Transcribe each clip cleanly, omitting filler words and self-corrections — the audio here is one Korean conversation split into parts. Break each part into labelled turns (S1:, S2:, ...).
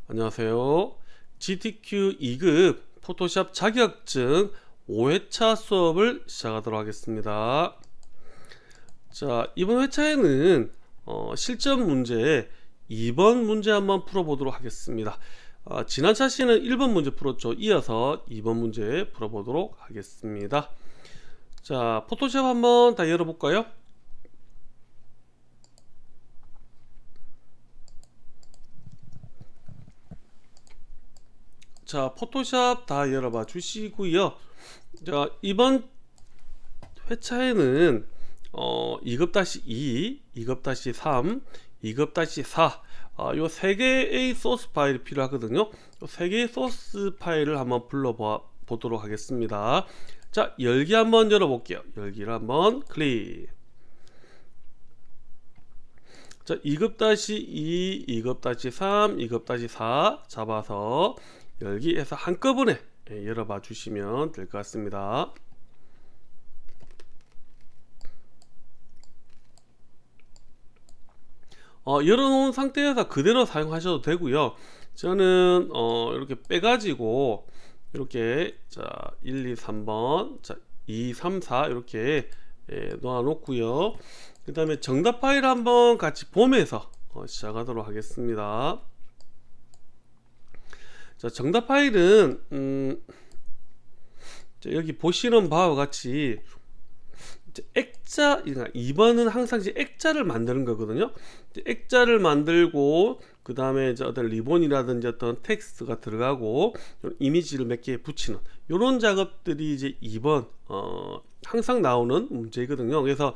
S1: 안녕하세요. GTQ 2급 포토샵 자격증 5회차 수업을 시작하도록 하겠습니다. 자, 이번 회차에는 실전 문제 2번 문제 한번 풀어보도록 하겠습니다. 지난 차시는 1번 문제 풀었죠. 이어서 2번 문제 풀어보도록 하겠습니다. 자, 포토샵 한번 다 열어볼까요? 자, 포토샵 다 열어봐 주시고요. 자, 이번 회차에는 2급-2, 2급-3, 2급-4 요 세 개의 소스 파일이 필요하거든요. 요 세 개의 소스 파일을 한번 불러보도록 하겠습니다. 자, 열기 한번 열어볼게요. 열기를 한번 클릭. 자, 2급-2, 2급-3, 2급-4 잡아서 열기해서 한꺼번에 열어봐 주시면 될 것 같습니다. 열어놓은 상태에서 그대로 사용하셔도 되고요. 저는 이렇게 빼가지고 이렇게 자 1, 2, 3번 자 2, 3, 4 이렇게 놓아 놓고요. 그 다음에 정답 파일 한번 같이 보면서 시작하도록 하겠습니다. 자, 정답 파일은 자, 여기 보시는 바와 같이 액자, 그러니까 2번은 항상 이제 액자를 만드는 거거든요. 액자를 만들고 그 다음에 어떤 리본이라든지 어떤 텍스트가 들어가고 이미지를 몇 개 붙이는 이런 작업들이 이제 2번 항상 나오는 문제거든요. 그래서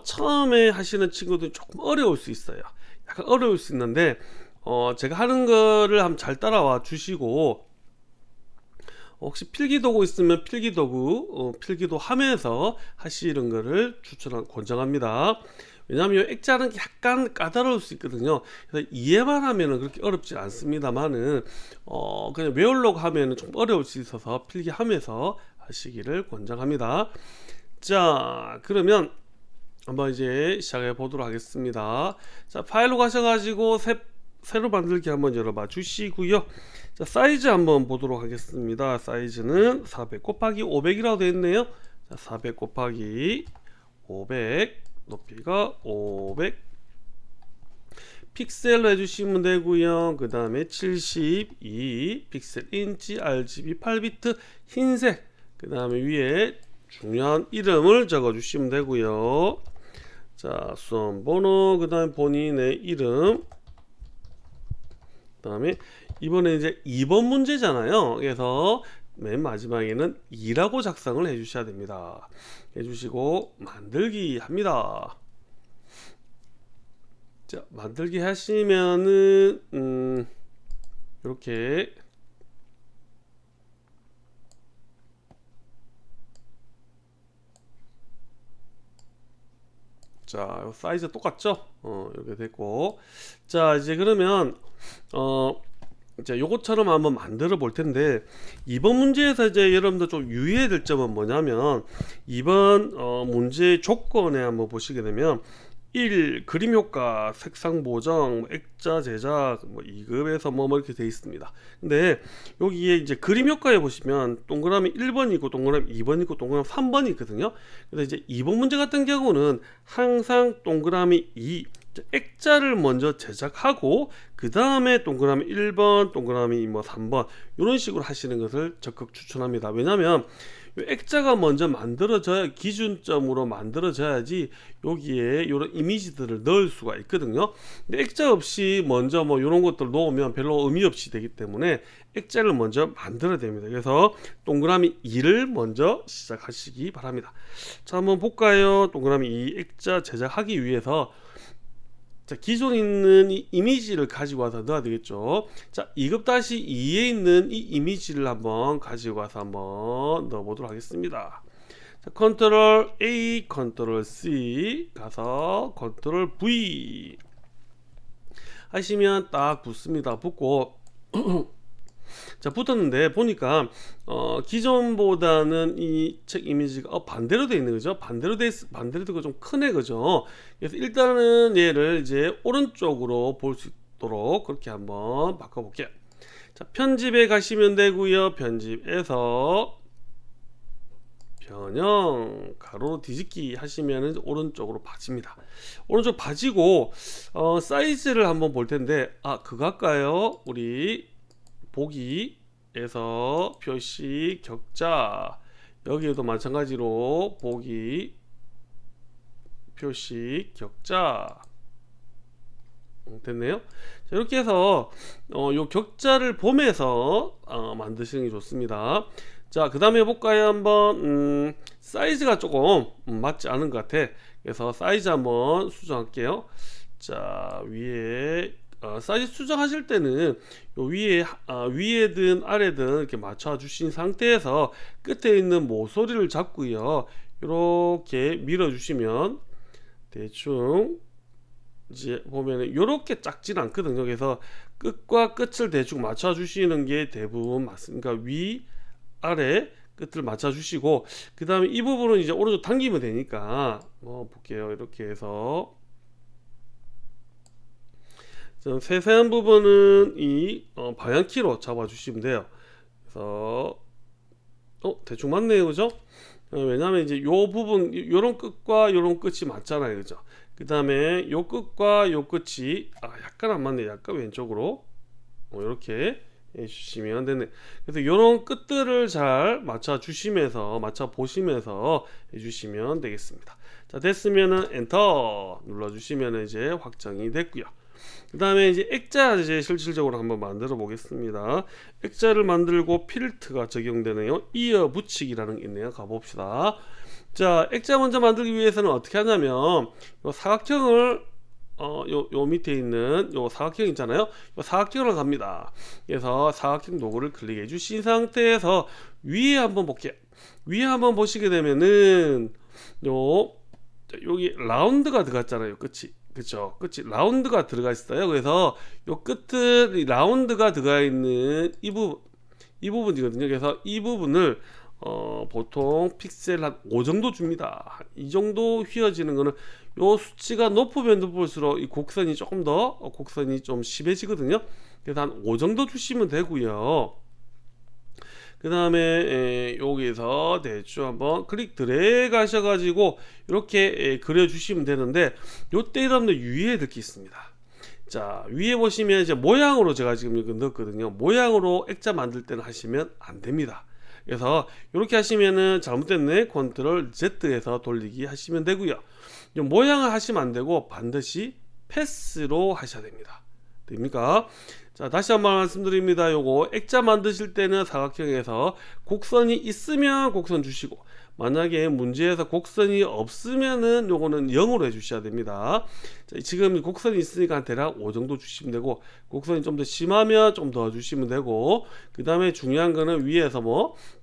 S1: 처음에 하시는 친구들은 조금 어려울 수 있어요. 약간 어려울 수 있는데 제가 하는 거를 한번 잘 따라와 주시고 혹시 필기도구 있으면 필기도구 필기도 하면서 하시는 거를 권장합니다. 왜냐하면 액자는 약간 까다로울 수 있거든요. 그래서 이해만 하면은 그렇게 어렵지 않습니다만은 그냥 외우려고 하면은 좀 어려울 수 있어서 필기하면서 하시기를 권장합니다. 자, 그러면 한번 이제 시작해 보도록 하겠습니다. 자, 파일로 가셔가지고 새로 만들기 한번 열어봐 주시고요. 자, 사이즈 한번 보도록 하겠습니다. 사이즈는 400 곱하기 500이라고 되어 있네요. 자, 400 곱하기 500 높이가 500 픽셀로 해주시면 되고요. 그 다음에 72 픽셀 인치 RGB 8비트 흰색 그 다음에 위에 중요한 이름을 적어 주시면 되고요. 자, 수험번호 그 다음에 본인의 이름 그 다음에 이번에 이제 2번 문제잖아요. 그래서 맨 마지막에는 2라고 작성을 해 주셔야 됩니다. 해주시고 만들기 합니다. 자, 만들기 하시면은 이렇게 자, 사이즈 똑같죠? 이렇게 됐고 자, 이제 그러면 자, 요것처럼 한번 만들어 볼 텐데 이번 문제에서 이제 여러분들 좀 유의해야 될 점은 뭐냐면 이번 문제 조건에 한번 보시게 되면 1. 그림 효과, 색상 보정, 액자 제작, 2급에서 뭐 이렇게 되어 있습니다. 근데 여기에 이제 그림 효과에 보시면 동그라미 1번 있고 동그라미 2번 있고 동그라미 3번이 있거든요. 그래서 이제 2번 문제 같은 경우는 항상 동그라미 2 액자를 먼저 제작하고 그 다음에 동그라미 1번 동그라미 3번 이런 식으로 하시는 것을 적극 추천합니다. 왜냐하면 액자가 먼저 만들어져야 기준점으로 만들어져야지 여기에 이런 이미지들을 넣을 수가 있거든요. 근데 액자 없이 먼저 이런 것들 놓으면 별로 의미 없이 되기 때문에 액자를 먼저 만들어야 됩니다. 그래서 동그라미 2를 먼저 시작하시기 바랍니다. 자, 한번 볼까요? 동그라미 2 액자 제작하기 위해서 자, 기존에 있는 이 이미지를 가지고 와서 넣어야 되겠죠. 자, 2급-2에 있는 이 이미지를 한번 가지고 와서 한번 넣어 보도록 하겠습니다. 자, 컨트롤 A, 컨트롤 C 가서 컨트롤 V 하시면 딱 붙습니다. 붙고 자, 붙었는데 보니까 기존보다는 이 책 이미지가 반대로 되어 있는 거죠. 반대로 되고 좀 크네, 그죠? 그래서 일단은 얘를 이제 오른쪽으로 볼 수 없도록 그렇게 한번 바꿔볼게요. 자, 편집에 가시면 되고요. 편집에서 변형 가로 뒤집기 하시면은 오른쪽으로 빠집니다. 오른쪽 빠지고 사이즈를 한번 볼 텐데 그거 할까요? 우리 보기에서 표시 격자, 여기에도 마찬가지로 보기 표시 격자 됐네요. 자, 이렇게 해서 요 격자를 보면서 만드시는 게 좋습니다. 자, 그 다음에 해볼까요? 한번 사이즈가 조금 맞지 않은 것 같아. 그래서 사이즈 한번 수정할게요. 자, 위에 사이즈 수정하실 때는 요 위에든 아래든 이렇게 맞춰 주신 상태에서 끝에 있는 모서리를 잡고요, 이렇게 밀어 주시면 대충 이제 보면은 이렇게 작진 않거든요. 그래서 끝과 끝을 대충 맞춰 주시는 게 대부분 맞습니다. 그러니까 위 아래 끝을 맞춰 주시고, 그 다음에 이 부분은 이제 오른쪽 당기면 되니까 볼게요. 이렇게 해서 세세한 부분은 이 방향키로 잡아 주시면 돼요. 그래서 대충 맞네요, 그죠? 왜냐하면 이제 요 부분, 요런 끝과 요런 끝이 맞잖아요, 그죠? 그 다음에 요 끝과 요 끝이 약간 안 맞네. 약간 왼쪽으로 이렇게 해주시면 되네. 그래서 요런 끝들을 잘 맞춰 주시면서, 맞춰 보시면서 해주시면 되겠습니다. 자, 됐으면은 엔터 눌러 주시면 이제 확정이 됐고요. 그 다음에 이제 액자 이제 실질적으로 한번 만들어 보겠습니다. 액자를 만들고 필트가 적용되네요. 이어 붙이기라는 게 있네요. 가봅시다. 자, 액자 먼저 만들기 위해서는 어떻게 하냐면 요 사각형을 요 밑에 있는 요 사각형 있잖아요. 요 사각형을 갑니다. 그래서 사각형 도구를 클릭해 주신 상태에서 위에 한번 볼게요. 위에 한번 보시게 되면은 여기 라운드가 들어갔잖아요. 끝이. 그쵸, 끝이 라운드가 들어가 있어요. 그래서 요 끝은 라운드가 들어가 있는 이 부분이거든요. 그래서 이 부분을 보통 픽셀 한 5 정도 줍니다. 이 정도 휘어지는 거는 요 수치가 높으면 높을수록 이 곡선이 조금 더 곡선이 좀 심해지거든요. 그래서 한 5 정도 주시면 되고요. 그 다음에 여기서 대충 한번 클릭 드래그 하셔가지고 이렇게 그려주시면 되는데, 요때 여러분들 유의해야 될 게 있습니다. 자, 위에 보시면 이제 모양으로 제가 지금 이거 넣었거든요. 모양으로 액자 만들 때는 하시면 안 됩니다. 그래서 이렇게 하시면은 잘못됐네. 컨트롤 Z에서 돌리기 하시면 되고요. 이 모양을 하시면 안 되고 반드시 패스로 하셔야 됩니다. 됩니까? 자, 다시 한번 말씀드립니다. 요거 액자 만드실 때는 사각형에서 곡선이 있으면 곡선 주시고, 만약에 문제에서 곡선이 없으면은 요거는 0으로 해주셔야 됩니다. 자, 지금 곡선이 있으니까 대략 5 정도 주시면 되고, 곡선이 좀 더 심하면 좀 더 주시면 되고, 그 다음에 중요한 거는 위에서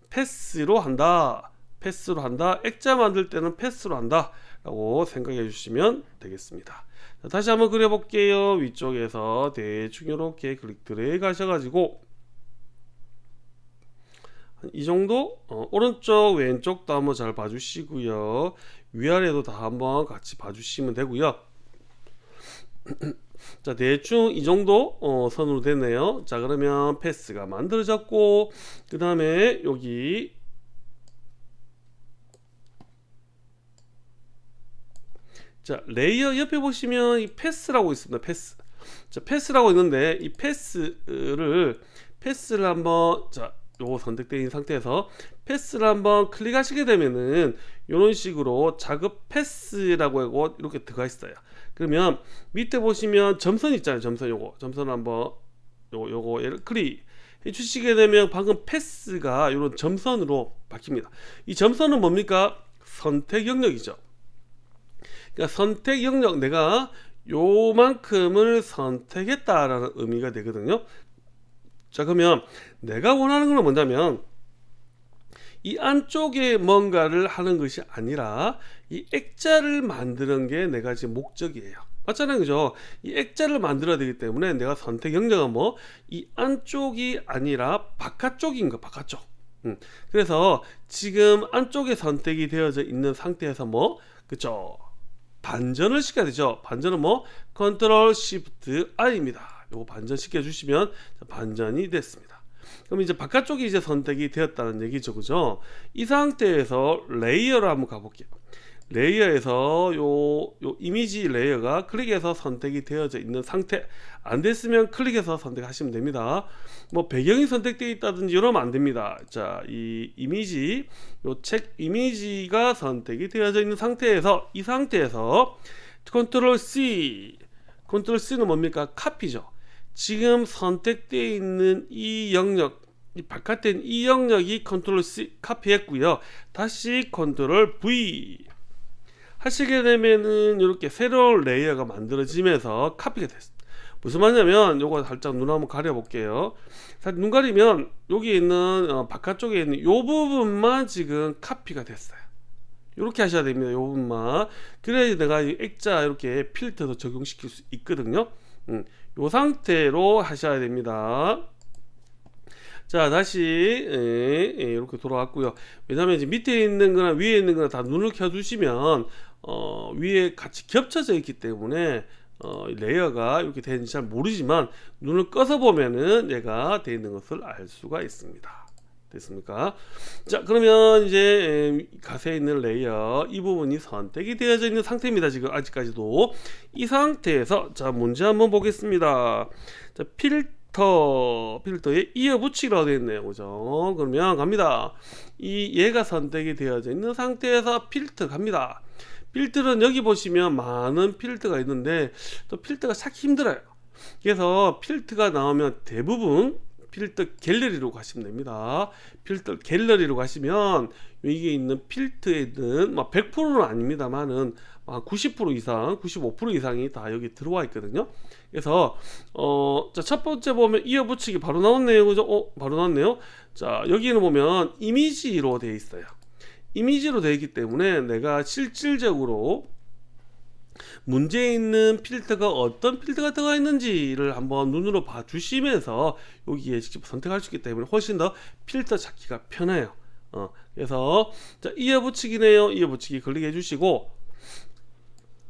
S1: 패스로 한다, 패스로 한다, 액자 만들 때는 패스로 한다 라고 생각해 주시면 되겠습니다. 자, 다시 한번 그려볼게요. 위쪽에서 대충 이렇게 클릭 드래그 하셔가지고 이 정도 오른쪽 왼쪽도 한번 잘 봐주시고요. 위아래도 다 한번 같이 봐주시면 되고요. 자, 대충 이 정도 선으로 됐네요. 자, 그러면 패스가 만들어졌고, 그 다음에 여기 자, 레이어 옆에 보시면 이 패스라고 있습니다. 패스. 자, 패스라고 있는데 이 패스를 한번, 자, 요거 선택되어 있는 상태에서 패스를 한번 클릭하시게 되면은 이런 식으로 자급 패스라고 하고 이렇게 들어가 있어요. 그러면 밑에 보시면 점선 있잖아요. 점선, 요거 점선 한번 요거 클릭 해 주시게 되면 방금 패스가 이런 점선으로 바뀝니다. 이 점선은 뭡니까? 선택 영역이죠. 그러니까 선택 영역, 내가 요만큼을 선택했다라는 의미가 되거든요. 자, 그러면 내가 원하는 건 뭐냐면 이 안쪽에 뭔가를 하는 것이 아니라 이 액자를 만드는 게 내가 지금 목적이에요. 맞잖아요, 그죠? 이 액자를 만들어야 되기 때문에 내가 선택 영역은 이 안쪽이 아니라 바깥쪽인 거, 바깥쪽. 그래서 지금 안쪽에 선택이 되어져 있는 상태에서 그쵸? 반전을 시켜야 되죠. 반전은 컨트롤 시프트 I입니다. 요거 반전 시켜주시면 반전이 됐습니다. 그럼 이제 바깥쪽이 이제 선택이 되었다는 얘기죠, 그죠? 이 상태에서 레이어로 한번 가볼게요. 레이어에서 요 이미지 레이어가 클릭해서 선택이 되어져 있는 상태, 안 됐으면 클릭해서 선택하시면 됩니다. 뭐 배경이 선택되어 있다든지 이러면 안 됩니다. 자, 이 이미지, 요 책 이미지가 선택이 되어져 있는 상태에서, 이 상태에서 컨트롤 C는 뭡니까? 카피죠. 지금 선택되어 있는 이 영역, 이 바깥된 이 영역이 컨트롤 C 카피했고요. 다시 컨트롤 V 하시게 되면은 이렇게 새로운 레이어가 만들어지면서 카피가 됐습니다. 무슨 말이냐면 요거 살짝 눈 한번 가려 볼게요. 눈 가리면 여기 있는 바깥쪽에 있는 요 부분만 지금 카피가 됐어요. 이렇게 하셔야 됩니다. 요 부분만. 그래야 내가 이 액자 이렇게 필터도 적용시킬 수 있거든요. 요 상태로 하셔야 됩니다. 자, 다시 이렇게 돌아왔고요. 왜냐면 이제 밑에 있는 거나 위에 있는 거나 다 눈을 켜두시면 위에 같이 겹쳐져 있기 때문에 레이어가 이렇게 되는지 잘 모르지만 눈을 꺼서 보면은 얘가 되어 있는 것을 알 수가 있습니다. 됐습니까? 자, 그러면 이제 가세에 있는 레이어 이 부분이 선택이 되어져 있는 상태입니다. 지금 아직까지도 이 상태에서 자, 문제 한번 보겠습니다. 자, 필터에 이어붙이기라고 되어 있네요. 그죠? 그러면 갑니다. 얘가 선택이 되어져 있는 상태에서 필터 갑니다. 필터는 여기 보시면 많은 필터가 있는데 또 필터가 찾기 힘들어요. 그래서 필터가 나오면 대부분 필터 갤러리로 가시면 됩니다. 필터 갤러리로 가시면 이게 있는 필터에 있는 100%는 아닙니다만은 90% 이상, 95% 이상이 다 여기 들어와 있거든요. 그래서 자, 첫 번째 보면 이어붙이기 바로 나왔네요. 그죠? 바로 나왔네요. 자, 여기는 보면 이미지로 되어 있어요. 이미지로 되어 있기 때문에 내가 실질적으로 문제에 있는 필터가 어떤 필터가 들어가 있는지를 한번 눈으로 봐 주시면서 여기에 직접 선택할 수 있기 때문에 훨씬 더 필터 찾기가 편해요. 그래서 자, 이어붙이기네요. 이어붙이기 클릭해 주시고,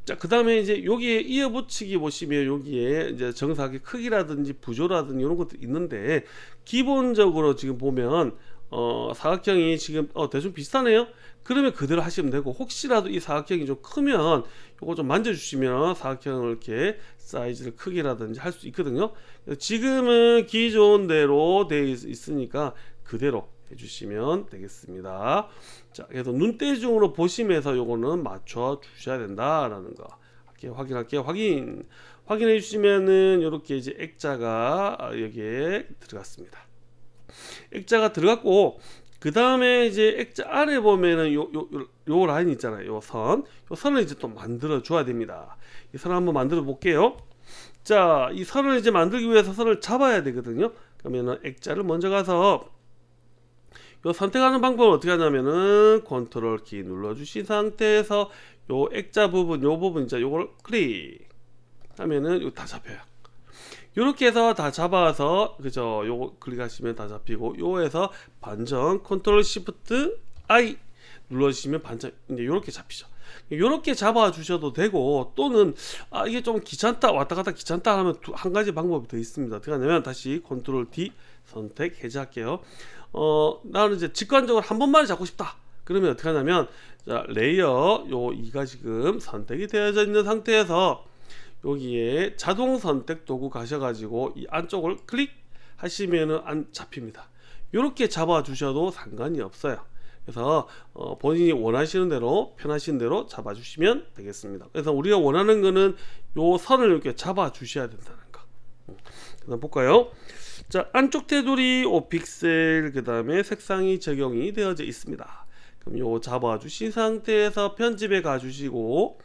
S1: 자, 그 다음에 이제 여기에 이어붙이기 보시면 여기에 이제 정사각의 크기라든지 부조라든지 이런 것도 있는데, 기본적으로 지금 보면 사각형이 지금 대충 비슷하네요. 그러면 그대로 하시면 되고, 혹시라도 이 사각형이 좀 크면 요거 좀 만져주시면 사각형을 이렇게 사이즈를 크기라든지 할 수 있거든요. 지금은 기존 대로 되어 있으니까 그대로 해주시면 되겠습니다. 자, 그래서 눈대중으로 보시면서 요거는 맞춰 주셔야 된다라는 거 확인할게요. 확인해 주시면은 이렇게 이제 액자가 여기에 들어갔습니다. 액자가 들어갔고, 그 다음에 이제 액자 아래 보면은 요 라인 있잖아요. 요 선을 이제 또 만들어 줘야 됩니다. 이 선을 한번 만들어 볼게요. 자, 이 선을 이제 만들기 위해서 선을 잡아야 되거든요. 그러면은 액자를 먼저 가서 요 선택하는 방법은 어떻게 하냐면은 컨트롤 키 눌러 주신 상태에서 요 액자 부분, 요 부분 이제 요걸 클릭 하면은 이거 다 잡혀요. 요렇게 해서 다 잡아서, 그죠? 요거 클릭하시면 다 잡히고, 요에서 반전 컨트롤 시프트 I 눌러주시면 반전 이제 요렇게 잡히죠. 요렇게 잡아 주셔도 되고, 또는 이게 좀 귀찮다, 왔다 갔다 귀찮다 하면 한 가지 방법이 더 있습니다. 어떻게 하냐면 다시 컨트롤 D 선택 해제할게요. 나는 이제 직관적으로 한 번만에 잡고 싶다. 그러면 어떻게 하냐면, 자, 레이어 요 2가 지금 선택이 되어져 있는 상태에서 여기에 자동 선택 도구 가셔가지고 이 안쪽을 클릭하시면은 안 잡힙니다. 이렇게 잡아 주셔도 상관이 없어요. 그래서 본인이 원하시는 대로 편하신 대로 잡아 주시면 되겠습니다. 그래서 우리가 원하는 거는 요 선을 이렇게 잡아 주셔야 된다는 거. 그다음 볼까요? 자, 안쪽 테두리 5픽셀, 그 다음에 색상이 적용이 되어져 있습니다. 그럼 요 잡아 주신 상태에서 편집에 가 주시고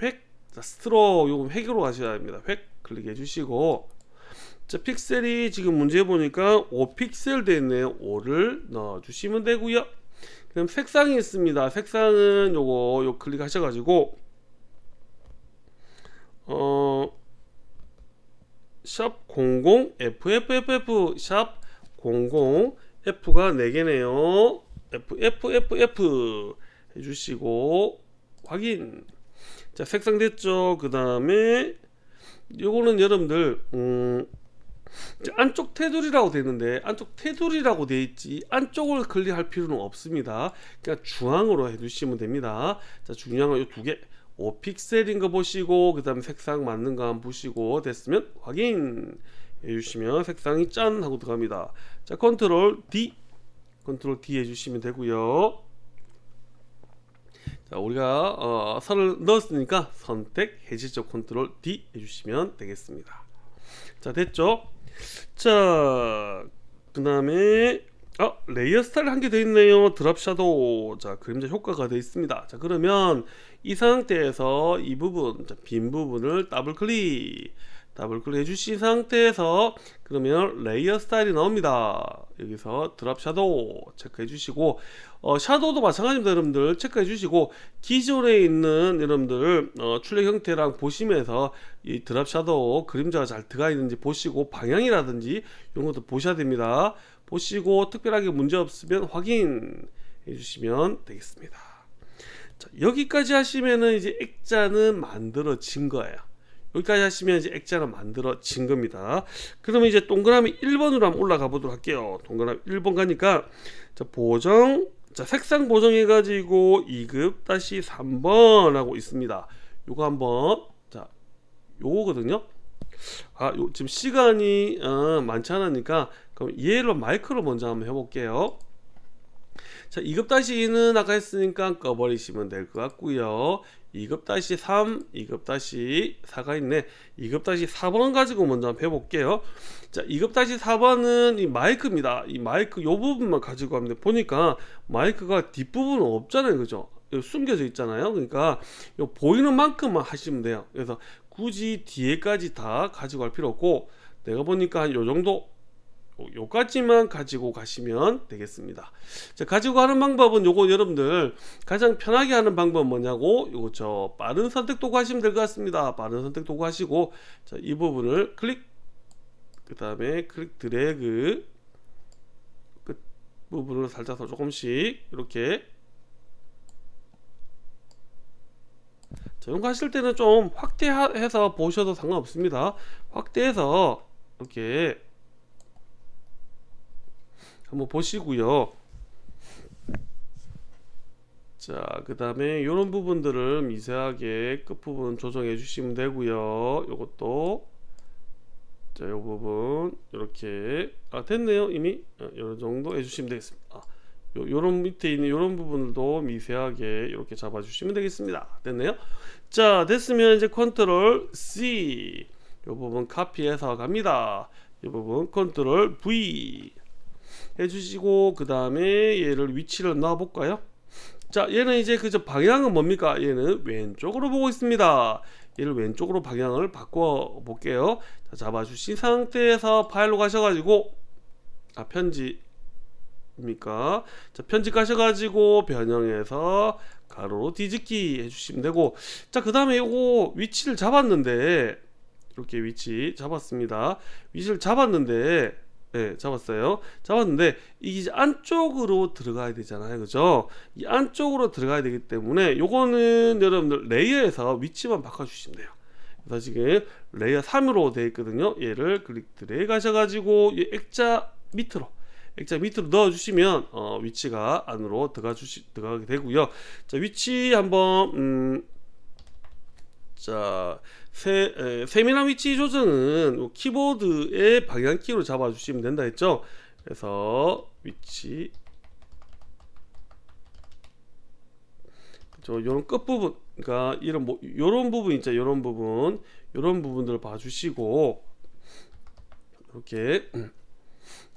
S1: 획, 자, 스트로크 요거 획으로 가셔야 합니다. 획 클릭해 주시고, 자, 픽셀이 지금 문제 보니까 5픽셀 되어 있네요. 5를 넣어 주시면 되고요. 그럼 색상이 있습니다. 색상은 요거 클릭하셔 가지고 샵 00 FFFF 샵 00 F가 4개네요. FFFF 해주시고 확인. 자, 색상 됐죠. 그 다음에 요거는 여러분들 이제 안쪽 테두리라고 되어 있는데 안쪽 테두리라고 되어 있지 안쪽을 클릭할 필요는 없습니다. 그냥 중앙으로 해주시면 됩니다. 자, 중앙은 이 두 개 5픽셀인 거 보시고 그 다음에 색상 맞는 거 한번 보시고 됐으면 확인 해주시면 색상이 짠 하고 들어갑니다. 자, 컨트롤 D 해주시면 되고요. 자, 우리가 선을 넣었으니까 선택 해제죠. 컨트롤 D 해주시면 되겠습니다. 자, 됐죠? 자, 그 다음에 레이어 스타일 한 개 더 있네요. 드랍 샤도우. 자, 그림자 효과가 되어 있습니다. 자, 그러면 이 상태에서 이 부분, 자, 빈 부분을 더블 클릭 해주신 상태에서 그러면 레이어 스타일이 나옵니다. 여기서 드랍 샤도우 체크해 주시고 샤도우도 마찬가지입니다. 여러분들 체크해 주시고 기존에 있는 여러분들 출력 형태랑 보시면서 이 드랍 샤도우 그림자가 잘 들어가 있는지 보시고 방향이라든지 이런 것도 보셔야 됩니다. 보시고 특별하게 문제 없으면 확인해 주시면 되겠습니다. 자, 여기까지 하시면은 이제 액자는 만들어진 거예요. 여기까지 하시면 이제 액자는 만들어진 겁니다. 그러면 이제 동그라미 1번으로 한번 올라가 보도록 할게요. 동그라미 1번 가니까 자, 보정, 자, 색상 보정해 가지고 2급-3번 하고 있습니다. 요거 한번, 자, 요거거든요. 지금 시간이 많지 않으니까 그럼 얘로 마이크로 먼저 한번 해볼게요. 자, 2급-2는 아까 했으니까 꺼버리시면 될 것 같고요. 2급-3, 2급-4가 있네. 2급-4번 가지고 먼저 한번 해볼게요. 자, 2급-4번은 이 마이크입니다. 이 마이크 요 부분만 가지고 하면 돼. 보니까 마이크가 뒷부분은 없잖아요. 그죠? 숨겨져 있잖아요. 그러니까 요 보이는 만큼만 하시면 돼요. 그래서 굳이 뒤에까지 다 가지고 갈 필요 없고 내가 보니까 한 요 정도 요까지만 가지고 가시면 되겠습니다. 자, 가지고 가는 방법은 요거 여러분들 가장 편하게 하는 방법은 뭐냐고 요거 저 빠른 선택 도구 하시면 될 것 같습니다. 빠른 선택 도구 하시고 자, 이 부분을 클릭 그 다음에 클릭 드래그 끝 부분을 살짝 더 조금씩 이렇게 자, 이런 거 하실 때는 좀 확대해서 보셔도 상관없습니다. 확대해서 이렇게 한번 보시고요. 자, 그 다음에 이런 부분들을 미세하게 끝부분 조정해 주시면 되고요. 요것도 자, 요 부분 이렇게 됐네요. 이미 요 정도 해주시면 되겠습니다. 요런 밑에 있는 요런 부분도 미세하게 이렇게 잡아 주시면 되겠습니다. 됐네요. 자, 됐으면 이제 컨트롤 C 요 부분 카피해서 갑니다. 이 부분 컨트롤 V 해주시고 그 다음에 얘를 위치를 놔 볼까요? 자, 얘는 이제 그저 방향은 뭡니까? 얘는 왼쪽으로 보고 있습니다. 얘를 왼쪽으로 방향을 바꿔 볼게요. 자, 잡아주신 상태에서 파일로 가셔가지고 편집입니까? 자, 편집 가셔가지고 변형해서 가로로 뒤집기 해주시면 되고 자, 그 다음에 요거 위치를 잡았는데 이렇게 위치 잡았습니다. 위치를 잡았는데 네, 잡았는데 이게 이제 안쪽으로 들어가야 되잖아요. 그죠? 이 안쪽으로 들어가야 되기 때문에 요거는 여러분들 레이어에서 위치만 바꿔주시면 돼요. 그래서 지금 레이어 3으로 되어 있거든요. 얘를 클릭 드래그 하셔가지고 이 액자 밑으로 넣어주시면 위치가 안으로 들어가게 되고요. 자, 위치 한번 자, 세밀한 위치 조정은 키보드의 방향키로 잡아주시면 된다 했죠. 그래서 위치 요런 끝부분, 그러니까 이런 요런 부분 있죠. 요런 부분들을 봐주시고 이렇게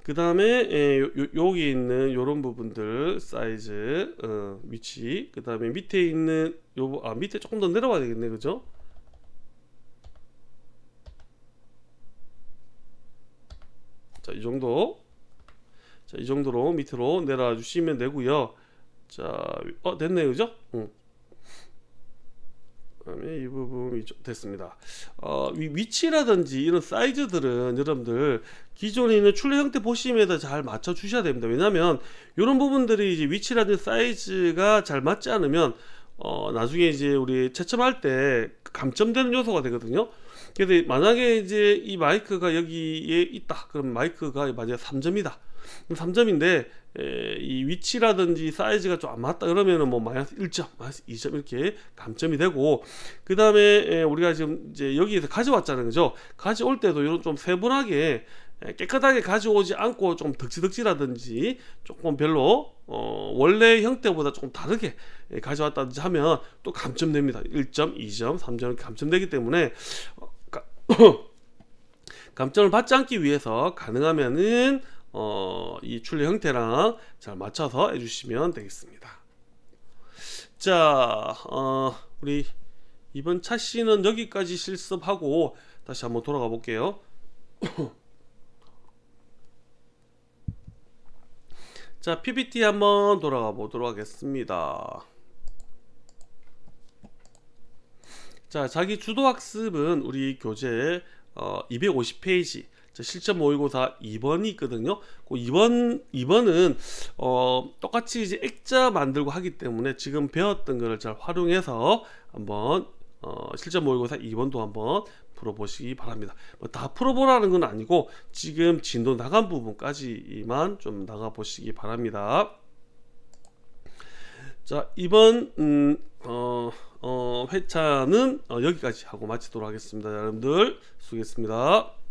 S1: 그 다음에 여기 있는 요런 부분들 사이즈 위치 그 다음에 밑에 있는 밑에 조금 더 내려와야 되겠네. 그죠? 자, 이 정도로 밑으로 내려와 주시면 되고요. 자, 됐네요. 그죠? 그다음에 이 부분이 됐습니다. 위치라든지 이런 사이즈들은 여러분들 기존에 있는 출력 형태 보시면 잘 맞춰 주셔야 됩니다. 왜냐하면 이런 부분들이 이제 위치라든지 사이즈가 잘 맞지 않으면 나중에 이제 우리 채점할 때 감점되는 요소가 되거든요. 그래서 만약에 이제 이 마이크가 여기에 있다. 그럼 마이크가 만약에 3점이다. 3점인데 이 위치라든지 사이즈가 좀 안 맞다 그러면은 뭐 마이너스 1점, 마이너스 2점 이렇게 감점이 되고, 그 다음에 우리가 지금 이제 여기에서 가져왔잖아요, 그죠? 가져올 때도 이런 좀 세분하게 깨끗하게 가져오지 않고 좀 덕지덕지라든지 조금 별로 원래 형태보다 조금 다르게 가져왔다든지 하면 또 감점됩니다. 1점, 2점, 3점 감점되기 때문에 감점을 받지 않기 위해서 가능하면은 이 출력 형태랑 잘 맞춰서 해주시면 되겠습니다. 자, 우리 이번 차시는 여기까지 실습하고 다시 한번 돌아가 볼게요. 자, PPT 한번 돌아가 보도록 하겠습니다. 자, 자기 주도 학습은 우리 교재 250페이지 실전 모의고사 2번이 있거든요. 그 2번은 똑같이 이제 액자 만들고 하기 때문에 지금 배웠던 거를 잘 활용해서 한번 실전 모의고사 2번도 한번 풀어보시기 바랍니다. 다 풀어보라는 건 아니고 지금 진도 나간 부분까지만 좀 나가보시기 바랍니다. 자, 이번 회차는 여기까지 하고 마치도록 하겠습니다. 여러분들 수고했습니다.